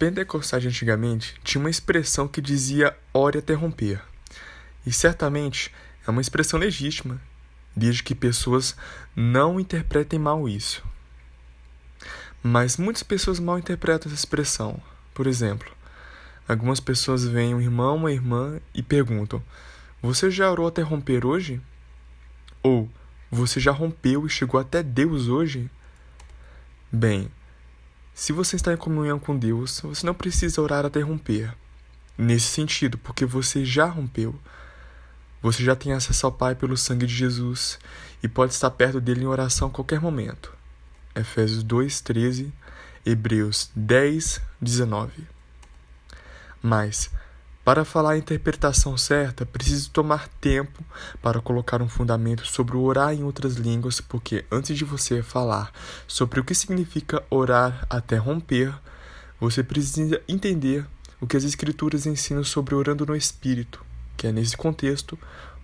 pentecostais de antigamente tinham uma expressão que dizia ore até romper. E certamente é uma expressão legítima, desde que pessoas não interpretem mal isso. Mas muitas pessoas mal interpretam essa expressão. Por exemplo, algumas pessoas veem um irmão ou uma irmã e perguntam: você já orou até romper hoje? Ou você já rompeu e chegou até Deus hoje? Bem, se você está em comunhão com Deus, você não precisa orar até romper. Nesse sentido, porque você já rompeu. Você já tem acesso ao Pai pelo sangue de Jesus e pode estar perto dele em oração a qualquer momento. Efésios 2:13, Hebreus 10:19. Mas, para falar a interpretação certa, preciso tomar tempo para colocar um fundamento sobre o orar em outras línguas, porque antes de você falar sobre o que significa orar até romper, você precisa entender o que as Escrituras ensinam sobre orando no Espírito, que é, nesse contexto,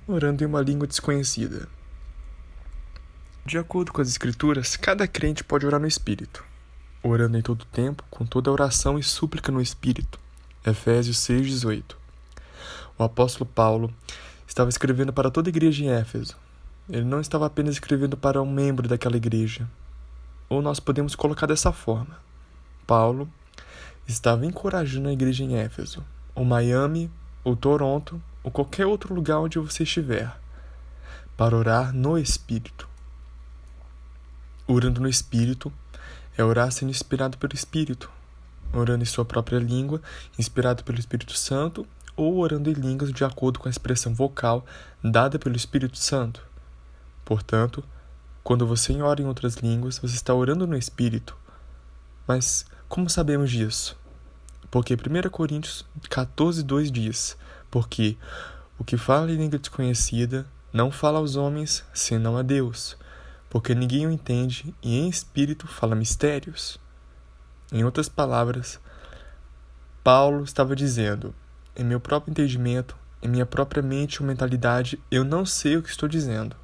orando em uma língua desconhecida. De acordo com as Escrituras, cada crente pode orar no Espírito, orando em todo tempo, com toda oração e súplica no Espírito. Efésios 6:18. O apóstolo Paulo estava escrevendo para toda a igreja em Éfeso. Ele não estava apenas escrevendo para um membro daquela igreja. Ou nós podemos colocar dessa forma: Paulo estava encorajando a igreja em Éfeso, ou Miami, ou Toronto, ou qualquer outro lugar onde você estiver, para orar no Espírito. Orando no Espírito é orar sendo inspirado pelo Espírito, orando em sua própria língua, inspirado pelo Espírito Santo, ou orando em línguas de acordo com a expressão vocal dada pelo Espírito Santo. Portanto, quando você ora em outras línguas, você está orando no Espírito. Mas como sabemos disso? Porque 1 Coríntios 14:2 diz: porque o que fala em língua desconhecida não fala aos homens, senão a Deus, porque ninguém o entende e em espírito fala mistérios. Em outras palavras, Paulo estava dizendo: em meu próprio entendimento, em minha própria mente ou mentalidade, eu não sei o que estou dizendo.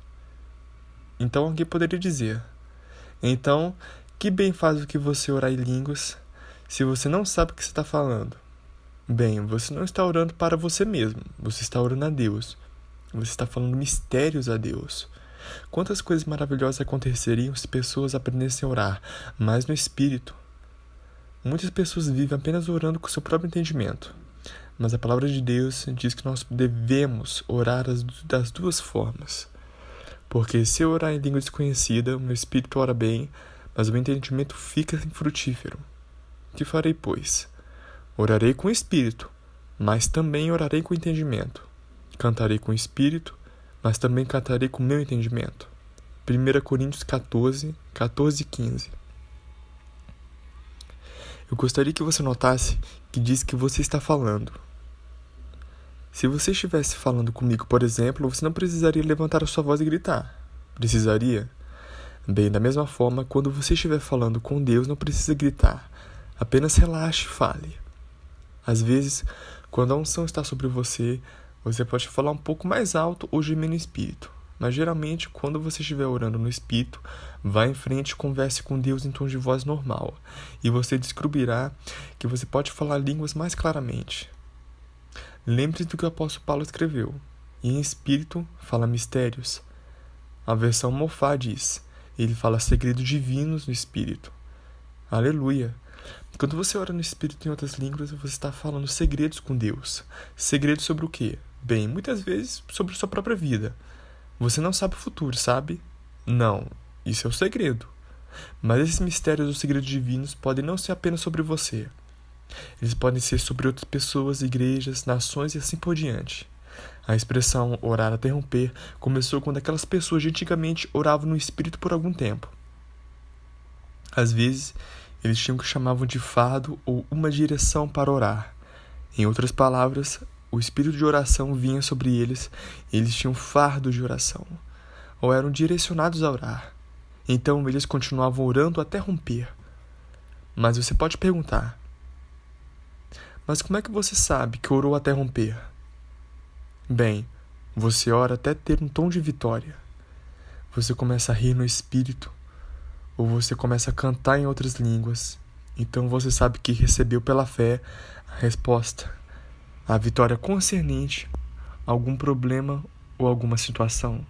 Então alguém poderia dizer: então, que bem faz o que você orar em línguas, se você não sabe o que você está falando? Bem, você não está orando para você mesmo, você está orando a Deus. Você está falando mistérios a Deus. Quantas coisas maravilhosas aconteceriam se pessoas aprendessem a orar, mas no Espírito? Muitas pessoas vivem apenas orando com seu próprio entendimento, mas a palavra de Deus diz que nós devemos orar das duas formas. Porque se eu orar em língua desconhecida, o meu espírito ora bem, mas o meu entendimento fica infrutífero. Que farei, pois? Orarei com o espírito, mas também orarei com o entendimento. Cantarei com o espírito, mas também cantarei com o meu entendimento. 1 Coríntios 14:15. Eu gostaria que você notasse que diz que você está falando. Se você estivesse falando comigo, por exemplo, você não precisaria levantar a sua voz e gritar. Precisaria? Bem, da mesma forma, quando você estiver falando com Deus, não precisa gritar. Apenas relaxe e fale. Às vezes, quando a unção está sobre você, você pode falar um pouco mais alto ou gemer no espírito. Mas geralmente, quando você estiver orando no Espírito, vá em frente e converse com Deus em tom de voz normal. E você descobrirá que você pode falar línguas mais claramente. Lembre-se do que o apóstolo Paulo escreveu. E em Espírito fala mistérios. A versão Mofá diz: ele fala segredos divinos no Espírito. Aleluia! Quando você ora no Espírito em outras línguas, você está falando segredos com Deus. Segredos sobre o quê? Bem, muitas vezes sobre sua própria vida. Você não sabe o futuro, sabe? Não, isso é o segredo. Mas esses mistérios ou segredos divinos podem não ser apenas sobre você. Eles podem ser sobre outras pessoas, igrejas, nações e assim por diante. A expressão orar até romper começou quando aquelas pessoas de antigamente oravam no Espírito por algum tempo. Às vezes, eles tinham o que chamavam de fardo ou uma direção para orar. Em outras palavras, o espírito de oração vinha sobre eles e eles tinham fardo de oração, ou eram direcionados a orar. Então eles continuavam orando até romper. Mas você pode perguntar: mas como é que você sabe que orou até romper? Bem, você ora até ter um tom de vitória. Você começa a rir no espírito, ou você começa a cantar em outras línguas, Então você sabe que recebeu pela fé a resposta, a vitória concernente a algum problema ou alguma situação.